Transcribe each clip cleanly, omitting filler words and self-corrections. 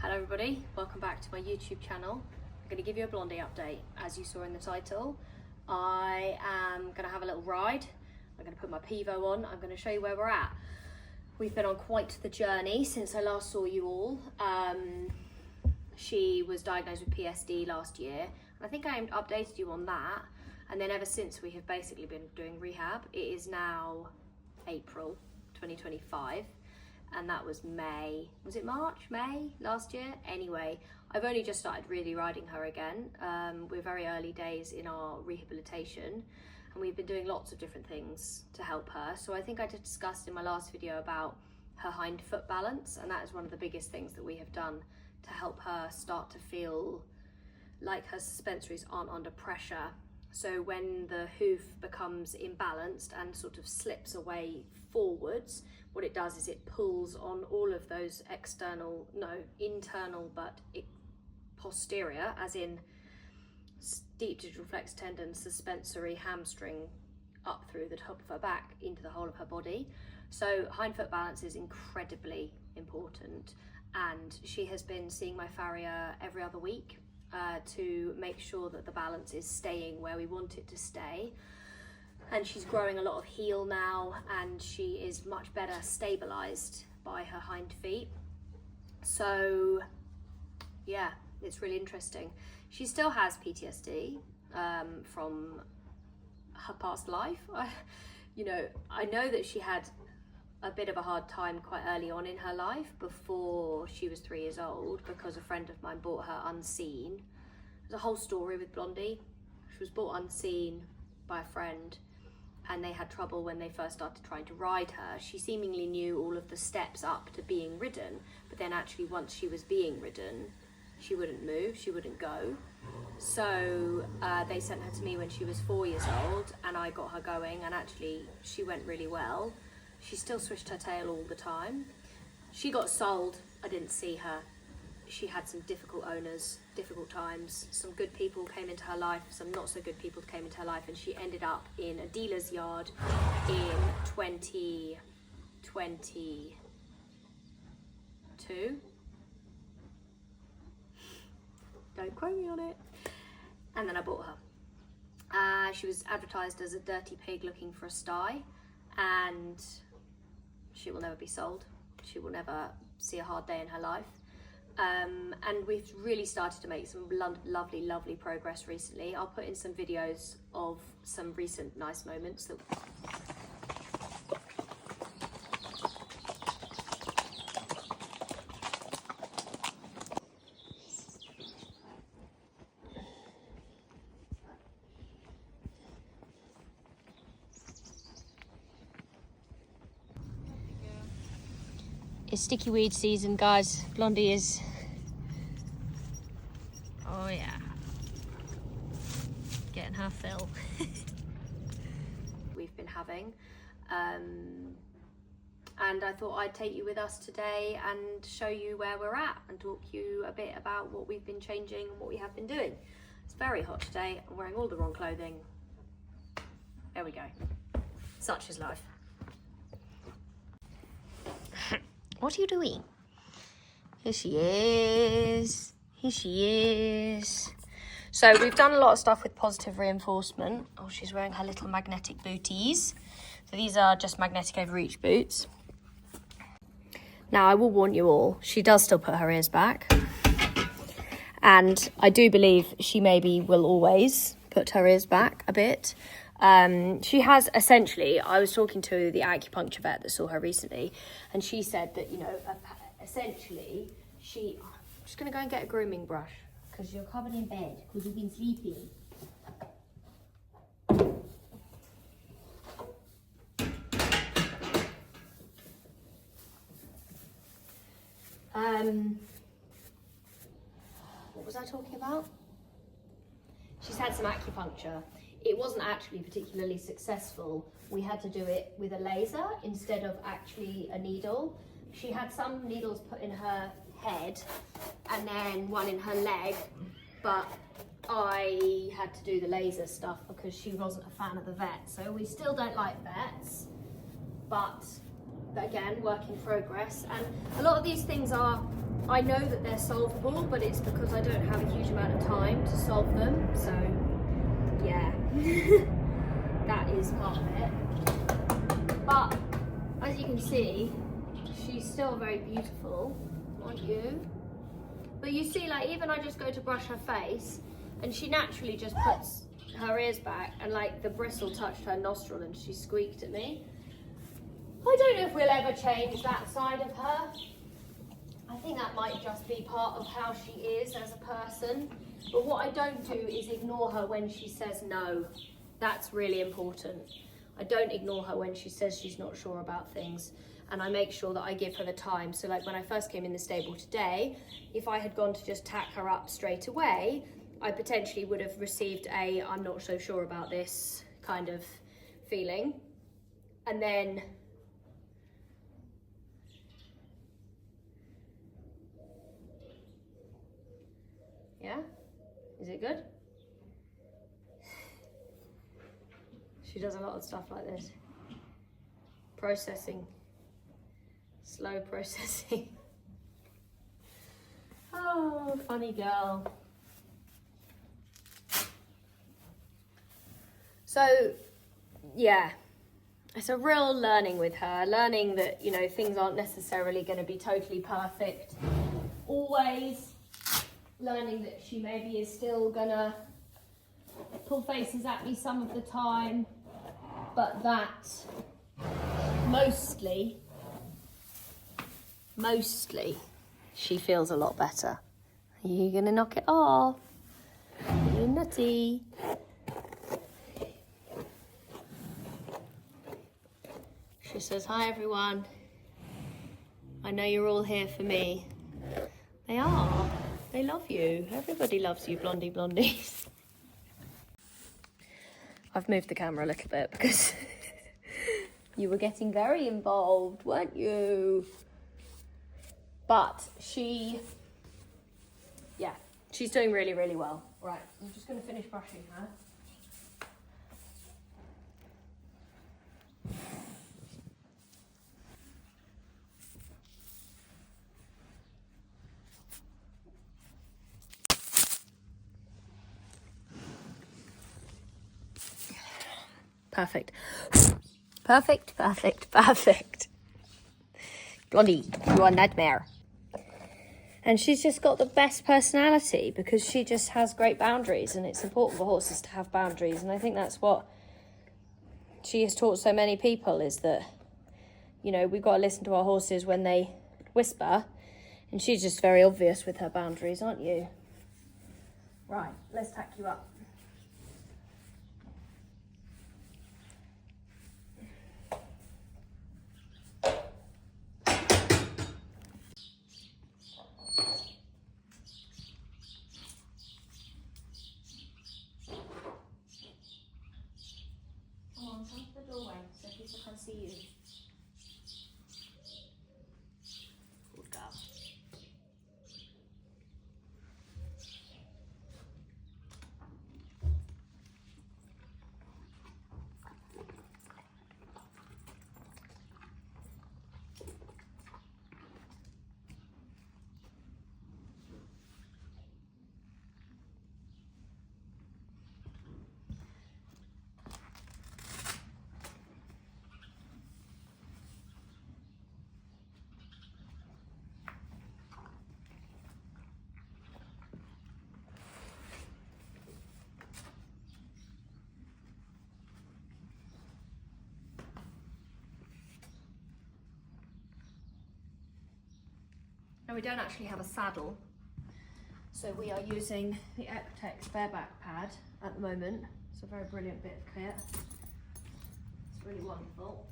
Hello everybody, welcome back to my YouTube channel. I'm going to give you a Blondie update. As you saw in the title, I am going to have a little ride. I'm going to put my Pivo on. I'm going to show you where we're at. We've been on quite the journey since I last saw you all. She was diagnosed with PSD last year, and I think I updated you on that. And then ever since, we have basically been doing rehab. It is now April 2025. And that was May, was it March, May last year? Anyway, I've only just started really riding her again. We're very early days in our rehabilitation, and we've been doing lots of different things to help her. So I think I discussed in my last video about her hind foot balance, and that is one of the biggest things that we have done to help her start to feel like her suspensories aren't under pressure. So when the hoof becomes imbalanced and sort of slips away forwards, what it does is it pulls on all of those internal but posterior, as in deep digital flex tendon, suspensory, hamstring, up through the top of her back into the whole of her body. So hind foot balance is incredibly important, and she has been seeing my farrier every other week to make sure that the balance is staying where we want it to stay. And she's growing a lot of heel now, and she is much better stabilized by her hind feet. So yeah, it's really interesting. She still has PTSD from her past life. I know that she had a bit of a hard time quite early on in her life, before she was 3 years old, because a friend of mine bought her unseen. There's a whole story with Blondie. She was bought unseen by a friend, and they had trouble when they first started trying to ride her. She seemingly knew all of the steps up to being ridden, but then actually once she was being ridden, she wouldn't move, she wouldn't go. So they sent her to me when she was 4 years old, and I got her going, and actually she went really well. She still swished her tail all the time. She got sold. I didn't see her. She had some difficult owners, difficult times. Some good people came into her life, some not so good people came into her life, and she ended up in a dealer's yard in 2022. Don't quote me on it. And then I bought her. She was advertised as a dirty pig looking for a sty, and she will never be sold. She will never see a hard day in her life. And we've really started to make some lovely progress recently. I'll put in some videos of some recent nice moments that It's sticky weed season, guys. Blondie is, oh yeah, getting her fill. We've been having, and I thought I'd take you with us today and show you where we're at and talk you a bit about what we've been changing and what we have been doing. It's very hot today. I'm wearing all the wrong clothing. There we go. Such is life. What are you doing? Here she is. Here she is. So we've done a lot of stuff with positive reinforcement. Oh, she's wearing her little magnetic booties. So these are just magnetic overreach boots. Now I will warn you all, she does still put her ears back. And I do believe she maybe will always put her ears back a bit. She has essentially, I was talking to the acupuncture vet that saw her recently, and she said that, essentially I'm just going to go and get a grooming brush, because you're covered in bed, because you've been sleeping. What was I talking about? She's had some acupuncture. It wasn't actually particularly successful. We had to do it with a laser instead of actually a needle. She had some needles put in her head and then one in her leg, but I had to do the laser stuff because she wasn't a fan of the vet. So we still don't like vets, but again, work in progress. And a lot of these things are I know that they're solvable, but it's because I don't have a huge amount of time to solve them. So yeah, that is part of it. But as you can see, she's still very beautiful, aren't you? But you see, like, even I just go to brush her face and she naturally just puts her ears back and like the bristle touched her nostril and she squeaked at me. I don't know if we'll ever change that side of her. I think that might just be part of how she is as a person. But what I don't do is ignore her when she says no. That's really important. I don't ignore her when she says she's not sure about things. And I make sure that I give her the time. So like when I first came in the stable today, if I had gone to just tack her up straight away, I potentially would have received a I'm not so sure about this kind of feeling. And then yeah, is it good? She does a lot of stuff like this. Processing. Slow processing. Oh, funny girl. So, yeah, it's a real learning with her. Learning that, you know, things aren't necessarily going to be totally perfect always. Learning that she maybe is still going to pull faces at me some of the time. But that mostly she feels a lot better. Are you gonna knock it off? You nutty. She says, hi everyone. I know you're all here for me. They are. They love you. Everybody loves you, Blondie Blondies. I've moved the camera a little bit because you were getting very involved, weren't you? But she's doing really, really well. Right, I'm just going to finish brushing her. Perfect. Perfect, perfect, perfect. Blondie, you are a nightmare. And she's just got the best personality because she just has great boundaries, and it's important for horses to have boundaries. And I think that's what she has taught so many people, is that, you know, we've got to listen to our horses when they whisper, and she's just very obvious with her boundaries, aren't you? Right, let's tack you up. The doorway so people can see you. Good girl. Now we don't actually have a saddle, so we are using the Equitex bareback pad at the moment. It's a very brilliant bit of kit. It's really wonderful.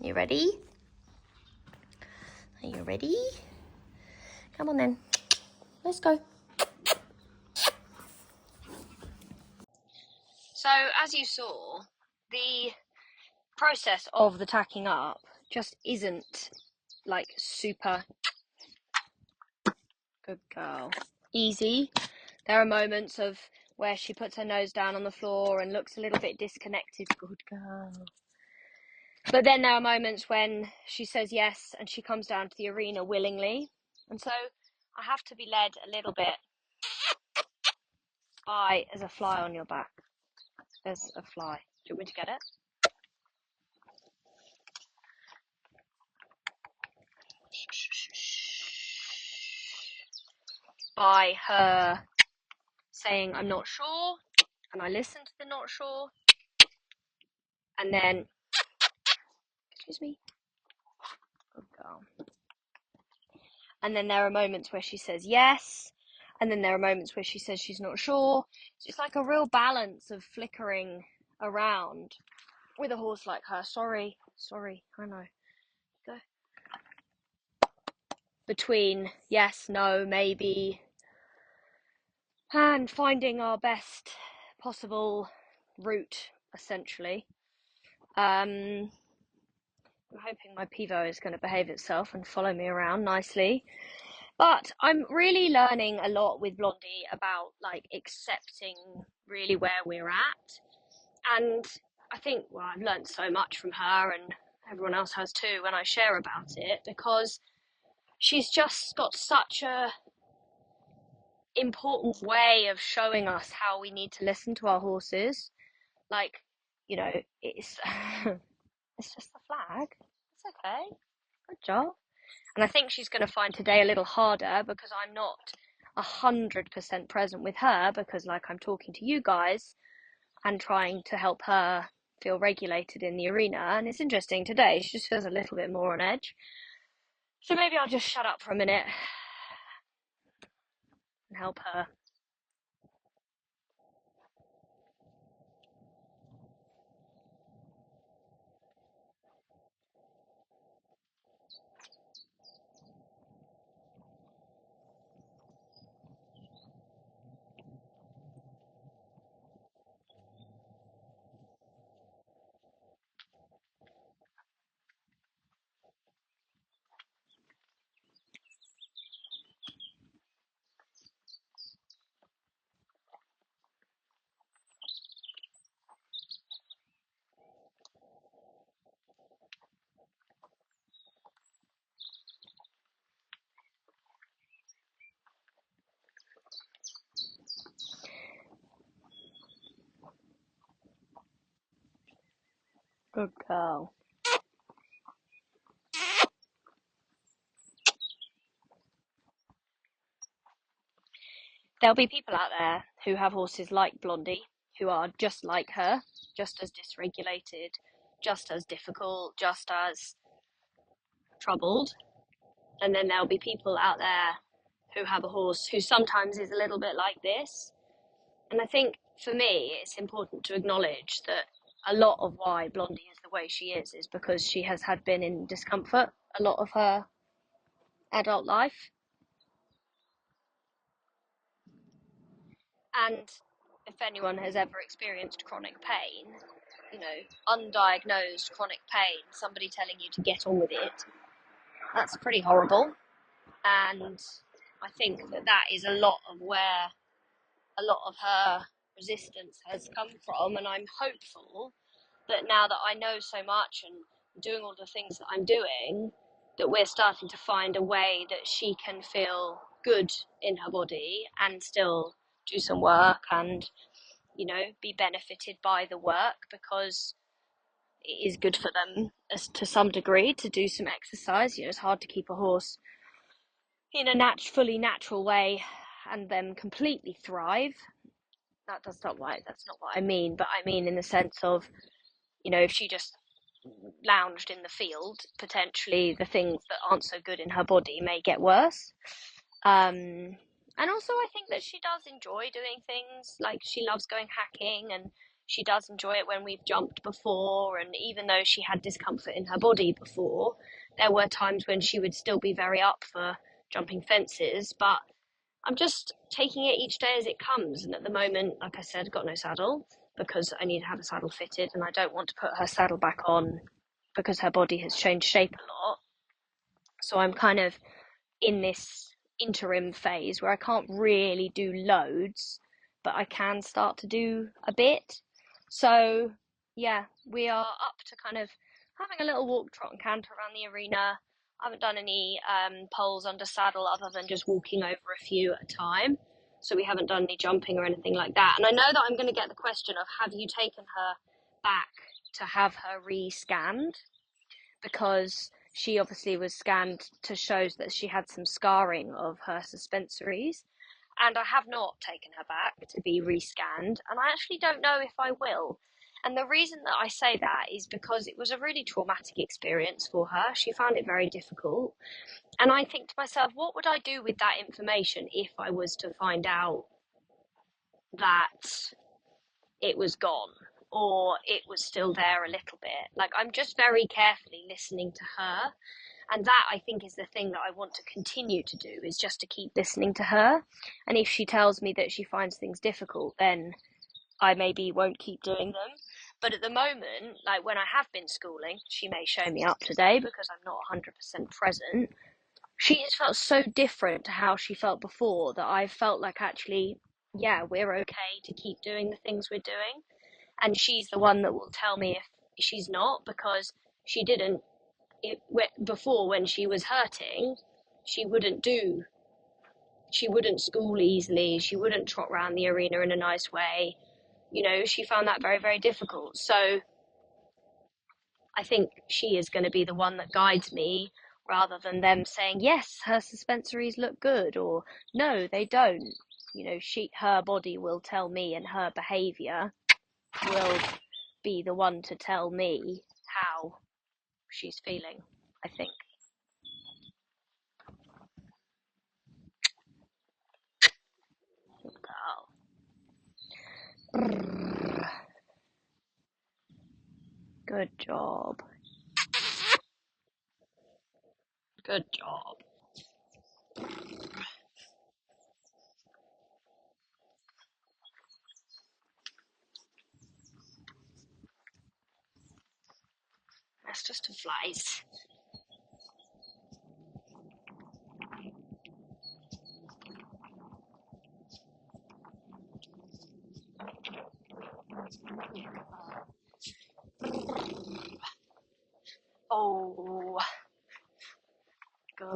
You ready? Are you ready? Come on then. Let's go. So, as you saw, the process of the tacking up just isn't like super good girl easy. There are moments of where she puts her nose down on the floor and looks a little bit disconnected. Good girl. But then there are moments when she says yes and she comes down to the arena willingly. And so I have to be led a little bit by, there's a fly on your back. There's a fly. Do you want me to get it? By her saying, I'm not sure. And I listen to the not sure. And then, excuse me. Good girl. And then there are moments where she says yes. And then there are moments where she says she's not sure. So it's like a real balance of flickering around with a horse like her. Sorry, I know. Go. Between yes, no, maybe, and finding our best possible route, essentially. I'm hoping my Pivo is going to behave itself and follow me around nicely. But I'm really learning a lot with Blondie about like accepting really where we're at. And I think, well, I've learned so much from her, and everyone else has too when I share about it, because she's just got such a important way of showing us how we need to listen to our horses. Like, you know, it's it's just the flag. It's okay. Good job. And I think she's going to find today a little harder because I'm not 100% present with her, because like I'm talking to you guys and trying to help her feel regulated in the arena. And it's interesting today, she just feels a little bit more on edge. So maybe I'll just shut up for a minute and help her. Good girl. There'll be people out there who have horses like Blondie, who are just like her, just as dysregulated, just as difficult, just as troubled. And then there'll be people out there who have a horse who sometimes is a little bit like this. And I think for me, it's important to acknowledge that a lot of why Blondie is the way she is because she has had been in discomfort a lot of her adult life. And if anyone has ever experienced chronic pain, you know, undiagnosed chronic pain, somebody telling you to get on with it, that's pretty horrible. And I think that that is a lot of where a lot of her resistance has come from. And I'm hopeful that now that I know so much and doing all the things that I'm doing, that we're starting to find a way that she can feel good in her body and still do some work and, you know, be benefited by the work, because it is good for them as to some degree to do some exercise. You know, it's hard to keep a horse in a fully natural way and then completely thrive. That's not what I mean, but I mean in the sense of, you know, if she just lounged in the field, potentially the things that aren't so good in her body may get worse. And also I think that she does enjoy doing things, like she loves going hacking and she does enjoy it when we've jumped before, and even though she had discomfort in her body before, there were times when she would still be very up for jumping fences. But I'm just taking it each day as it comes, and at the moment, like I said, got no saddle because I need to have a saddle fitted, and I don't want to put her saddle back on because her body has changed shape a lot. So I'm kind of in this interim phase where I can't really do loads, but I can start to do a bit. So yeah, we are up to kind of having a little walk, trot, and canter around the arena. I haven't done any poles under saddle other than just walking over a few at a time. So we haven't done any jumping or anything like that. And I know that I'm going to get the question of, have you taken her back to have her re-scanned? Because she obviously was scanned to show that she had some scarring of her suspensories. And I have not taken her back to be rescanned, and I actually don't know if I will. And the reason that I say that is because it was a really traumatic experience for her. She found it very difficult. And I think to myself, what would I do with that information if I was to find out that it was gone or it was still there a little bit? Like, I'm just very carefully listening to her. And that, I think, is the thing that I want to continue to do, is just to keep listening to her. And if she tells me that she finds things difficult, then I maybe won't keep doing them. But at the moment, like when I have been schooling, she may show me up today because I'm not 100% present. She has felt so different to how she felt before that I felt like, actually, yeah, we're okay to keep doing the things we're doing. And she's the one that will tell me if she's not, because she didn't before. When she was hurting, she wouldn't school easily, she wouldn't trot around the arena in a nice way. She found that very, very difficult. So I think she is going to be the one that guides me, rather than them saying, yes, her suspensories look good, or no, they don't. Her body will tell me, and her behavior will be the one to tell me how she's feeling, I think. Good girl. Good job. Good job. That's just a flies. Oh, good.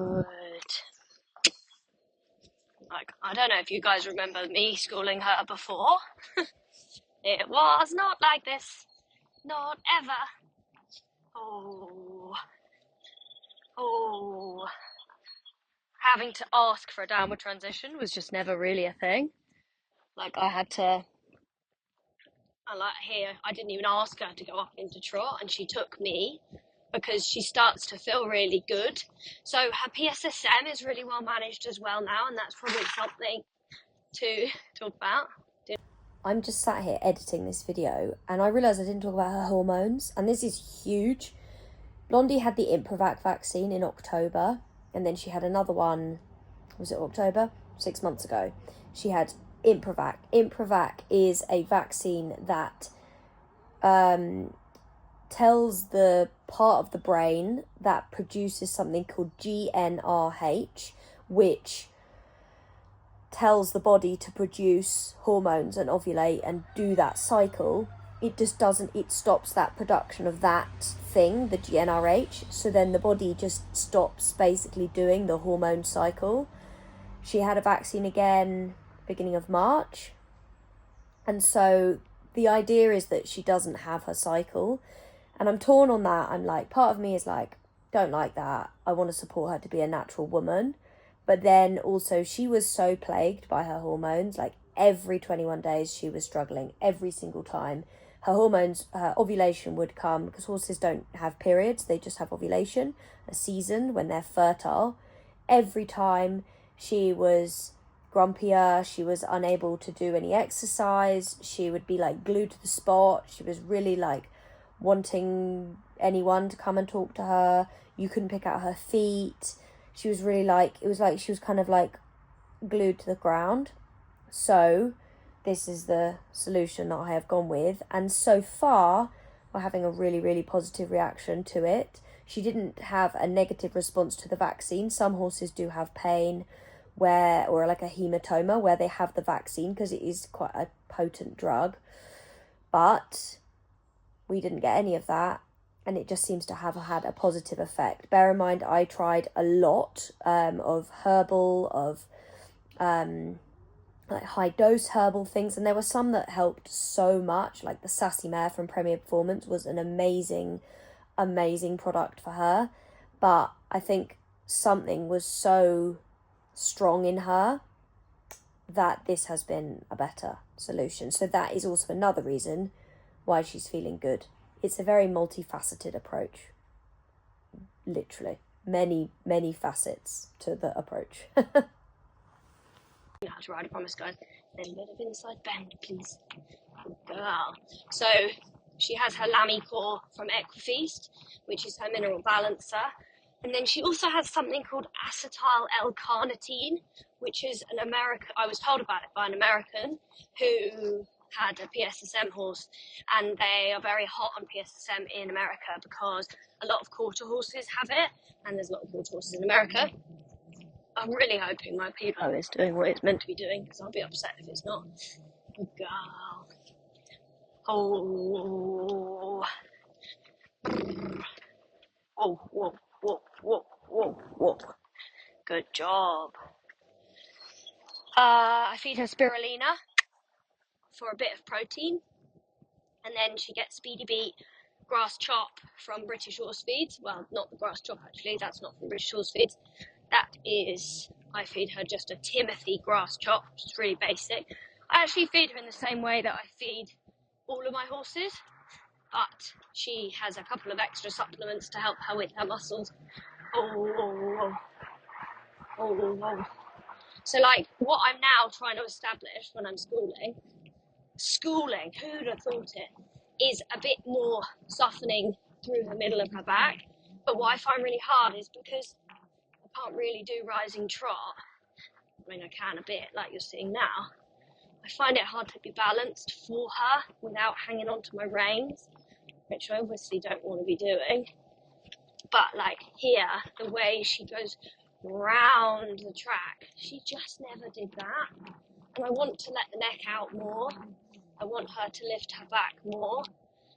Like, I don't know if you guys remember me schooling her before. It was not like this. Not ever. Oh. Oh. Having to ask for a downward transition was just never really a thing. Like, I didn't even ask her to go up into trot, and she took me because she starts to feel really good. So her PSSM is really well managed as well now, and that's probably something to talk about. I'm just sat here editing this video, and I realised I didn't talk about her hormones, and this is huge. Blondie had the Improvac vaccine in October, and then she had another one, was it October? 6 months ago. She had Improvac. Improvac is a vaccine that tells the part of the brain that produces something called GnRH, which tells the body to produce hormones and ovulate and do that cycle. It just doesn't, it stops that production of that thing, the GnRH. So then the body just stops basically doing the hormone cycle. She had a vaccine again beginning of March. And so the idea is that she doesn't have her cycle. And I'm torn on that. I'm like, part of me is like, don't like that. I want to support her to be a natural woman. But then also she was so plagued by her hormones. Like every 21 days she was struggling every single time. Her hormones, her ovulation would come, because horses don't have periods. They just have ovulation, a season when they're fertile. Every time she was grumpier. She was unable to do any exercise. She would be like glued to the spot. She was really like wanting anyone to come and talk to her. You couldn't pick out her feet. She was really like, it was like she was kind of like glued to the ground. So this is the solution that I have gone with, and so far we're having a really, really positive reaction to it. She didn't have a negative response to the vaccine. Some horses do have pain or like a hematoma where they have the vaccine because it is quite a potent drug, but we didn't get any of that, and it just seems to have had a positive effect. Bear in mind, I tried a lot of herbal, of like high dose herbal things, and there were some that helped so much. Like the Sassy Mare from Premier Performance was an amazing product for her, but I think something was so strong in her that this has been a better solution. So that is also another reason why she's feeling good. It's a very multifaceted approach, literally many facets to the approach. You know how to ride, I promise, guys. Then a bit of inside bend, please. Good girl. So she has her Lamy Core from Equifeast, which is her mineral balancer. And then she also has something called acetyl L-carnitine, which is I was told about it by an American who had a PSSM horse, and they are very hot on PSSM in America because a lot of quarter horses have it, and there's a lot of quarter horses in America. I'm really hoping my Pilo is doing what it's meant to be doing, because I'll be upset if it's not. Good girl. Oh. Oh, whoa, whoa, whoa, whoa, whoa. Good job. I feed her spirulina for a bit of protein, and then she gets Speedy Beat grass chop from British Horse Feeds. Well, not the grass chop actually, that's not from British Horse Feeds. That is, I feed her just a Timothy grass chop, which is really basic. I actually feed her in the same way that I feed all of my horses, but she has a couple of extra supplements to help her with her muscles. Oh. So like what I'm now trying to establish when I'm schooling, who'd have thought it, is a bit more softening through the middle of her back. But what I find really hard is because I can't really do rising trot. I mean, I can a bit, like you're seeing now. I find it hard to be balanced for her without hanging onto my reins, which I obviously don't want to be doing. But like here, the way she goes round the track, she just never did that. And I want to let the neck out more. I want her to lift her back more.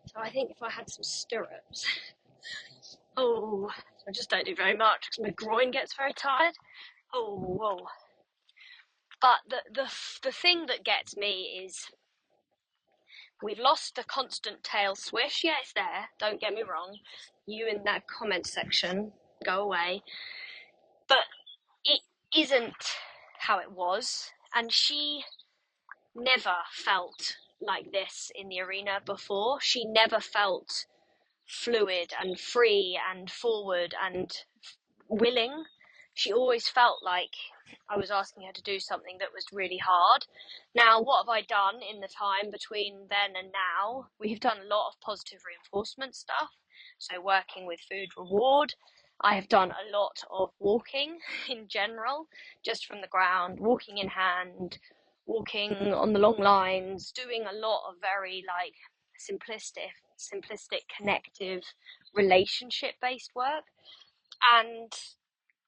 So I think if I had some stirrups, I just don't do very much because my groin gets very tired. But the thing that gets me is we've lost the constant tail swish. Yeah, it's there, don't get me wrong. You in that comment section, go away. But it isn't how it was, and she never felt like this in the arena before. She never felt fluid and free and forward and willing. She always felt like I was asking her to do something that was really hard. Now, what have I done in the time between then and now? We've done a lot of positive reinforcement stuff, so working with food reward. I have done a lot of walking in general, just from the ground, walking in hand, walking on the long lines, doing a lot of very like simplistic, connective, relationship-based work. And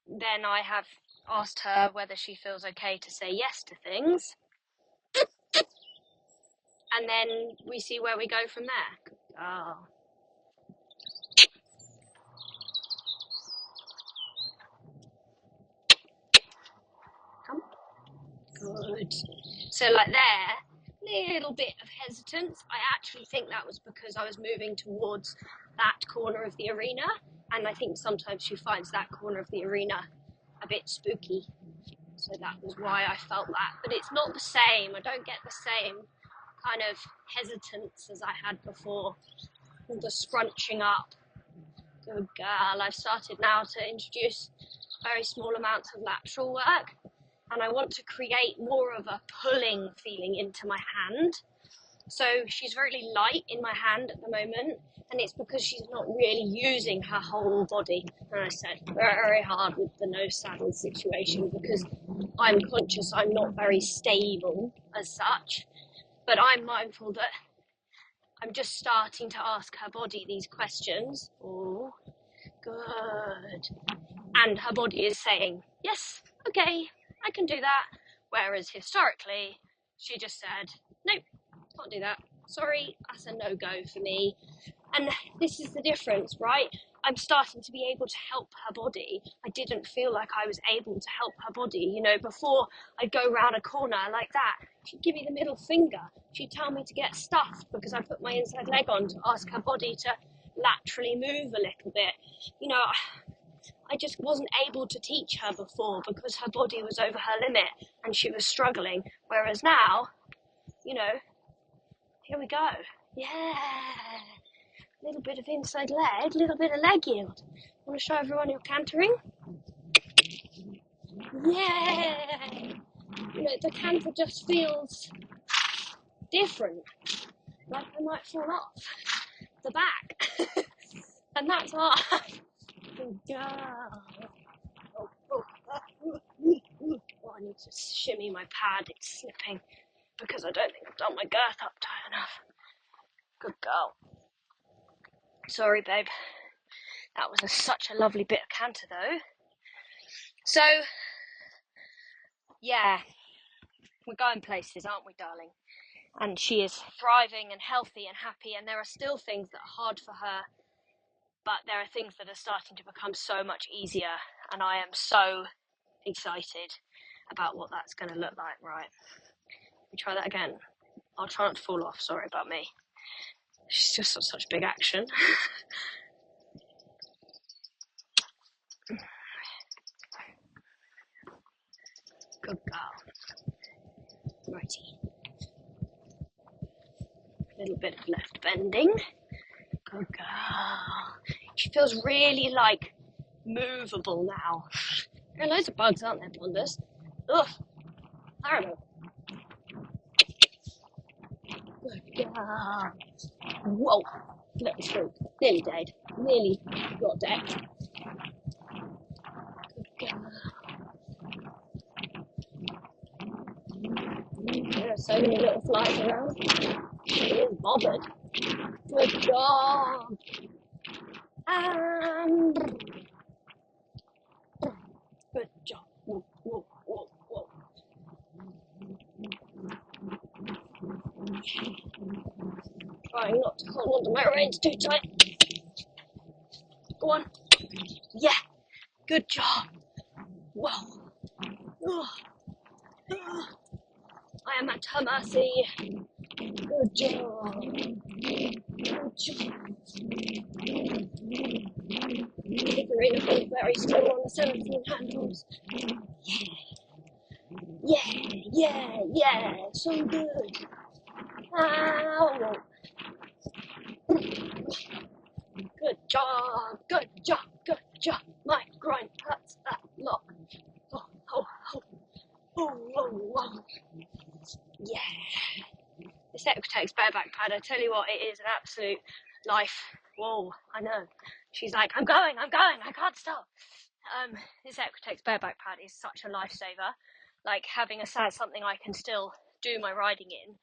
then I have asked her whether she feels okay to say yes to things. And then we see where we go from there. Oh. Come. Good. So like there, little bit of hesitance. I actually think that was because I was moving towards that corner of the arena. And I think sometimes she finds that corner of the arena a bit spooky. So that was why I felt that. But it's not the same. I don't get the same kind of hesitance as I had before. The scrunching up. Good girl. I've started now to introduce very small amounts of lateral work. and I want to create more of a pulling feeling into my hand. So she's very light in my hand at the moment, and it's because she's not really using her whole body. And I said, very hard with the no saddle situation because I'm conscious I'm not very stable as such, but I'm mindful that I'm just starting to ask her body these questions. Oh, good. And her body is saying, yes, okay, I can do that. Whereas historically, she just said, nope, can't do that. Sorry, that's a no-go for me. And this is the difference, right? I'm starting to be able to help her body. I didn't feel like I was able to help her body. You know, before I'd go around a corner like that, she'd give me the middle finger. She'd tell me to get stuffed because I put my inside leg on to ask her body to laterally move a little bit. You know, I just wasn't able to teach her before because her body was over her limit and she was struggling. Whereas now, you know, here we go. Yeah. A little bit of inside leg, a little bit of leg yield. Want to show everyone you're cantering? Yeah. You know, the canter just feels different. Like I might fall off the back. And that's hard. Good girl. Oh, I need to shimmy my pad. It's slipping because I don't think I've done my girth up tight enough. Good girl. Sorry, babe. That was such a lovely bit of canter, though. So, yeah, we're going places, aren't we, darling? And she is thriving and healthy and happy, and there are still things that are hard for her, but there are things that are starting to become so much easier, and I am so excited about what that's going to look like. Right, let me try that again. I'll try not to fall off, sorry about me. She's just got such big action. Good girl. Righty. A little bit of left bending. Good girl. She feels really like movable now. There are loads of bugs, aren't there, Blonders? Ugh, horrible. Good girl. Whoa, little spook. Nearly dead. Nearly got decked. Good girl. There are so many little flies around. She is bothered. Good dog. And good job. Whoa, whoa, whoa, whoa. Trying not to hold onto my reins too tight. Go on. Yeah. Good job. Whoa. Oh. Oh. I am at her mercy. Good job. Good job. Marina feels very still on the 17 handles. Yeah. So good. Ow. Good job. My groin hurts a lot. Oh. Yeah. This Equitex bareback pad, I tell you what, it is an absolute life. Whoa, I know. She's like, I'm going, I can't stop. This Equitex bareback pad is such a lifesaver. Like having something I can still do my riding in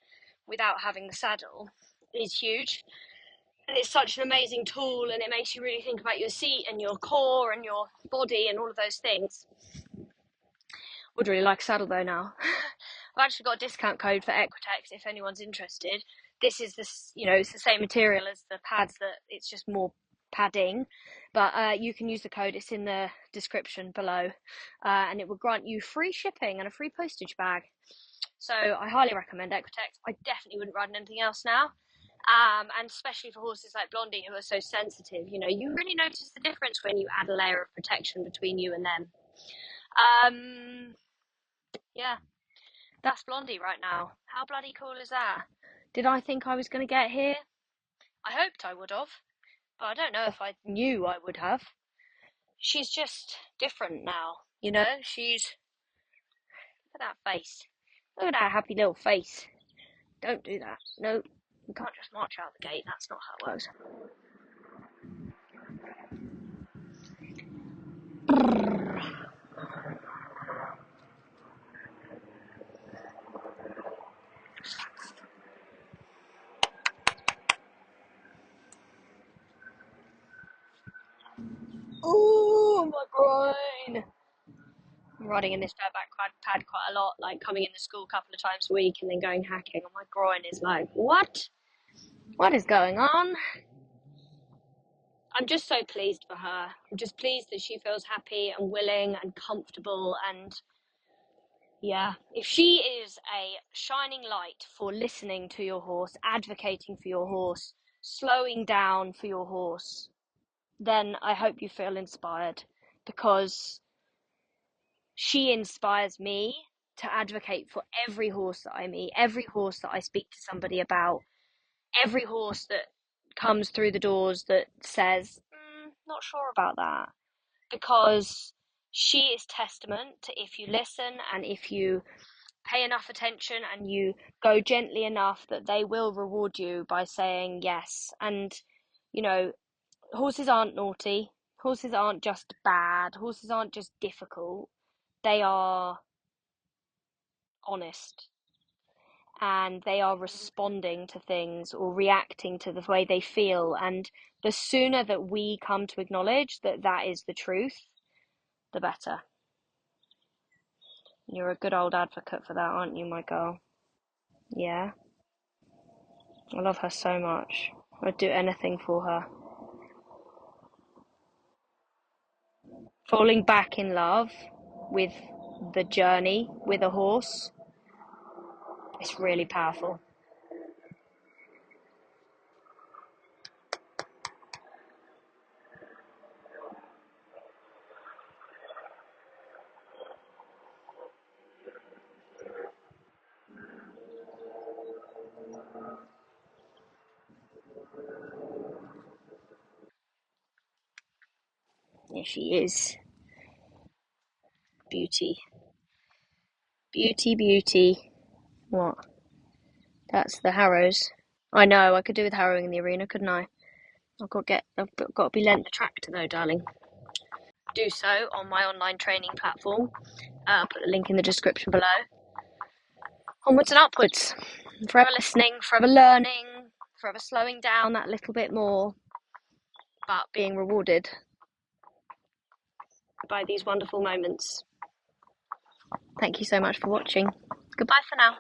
without having the saddle is huge. And it's such an amazing tool, and it makes you really think about your seat and your core and your body and all of those things. Would really like a saddle though now. I've actually got a discount code for Equitex if anyone's interested. This is it's the same material as the pads, that it's just more padding, but you can use the code. It's in the description below, and it will grant you free shipping and a free postage bag. So I highly recommend Equitex. I definitely wouldn't ride anything else now. And especially for horses like Blondie who are so sensitive, you really notice the difference when you add a layer of protection between you and them. Yeah, that's Blondie right now. How bloody cool is that? Did I think I was going to get here? I hoped I would have, but I don't know if I knew I would have. She's just different now, she's at that face. Look at that happy little face. Don't do that. No, you can't just march out the gate. That's not how it works. Oh, my groin. I'm riding in this dirt bike pad quite a lot, like coming into school a couple of times a week and then going hacking, and my groin is like, what? What is going on? I'm just so pleased for her. I'm just pleased that she feels happy and willing and comfortable. And yeah, if she is a shining light for listening to your horse, advocating for your horse, slowing down for your horse, then I hope you feel inspired, because she inspires me to advocate for every horse that I meet, every horse that I speak to somebody about, every horse that comes through the doors that says, not sure about that. Because she is testament to, if you listen and if you pay enough attention and you go gently enough, that they will reward you by saying yes. And, you know, horses aren't naughty. Horses aren't just bad. Horses aren't just difficult. They are honest, and they are responding to things or reacting to the way they feel. And the sooner that we come to acknowledge that that is the truth, the better. You're a good old advocate for that, aren't you, my girl? Yeah. I love her so much. I'd do anything for her. Falling back in love with the journey with a horse, it's really powerful. Yeah, she is. Beauty. Beauty, beauty. What? That's the harrows. I know, I could do with harrowing in the arena, couldn't I? I've got to be lent the tractor though, darling. Do so on my online training platform. I'll put the link in the description below. Onwards and upwards. Forever listening, forever learning, forever slowing down that little bit more, but being rewarded by these wonderful moments. Thank you so much for watching. Goodbye for now.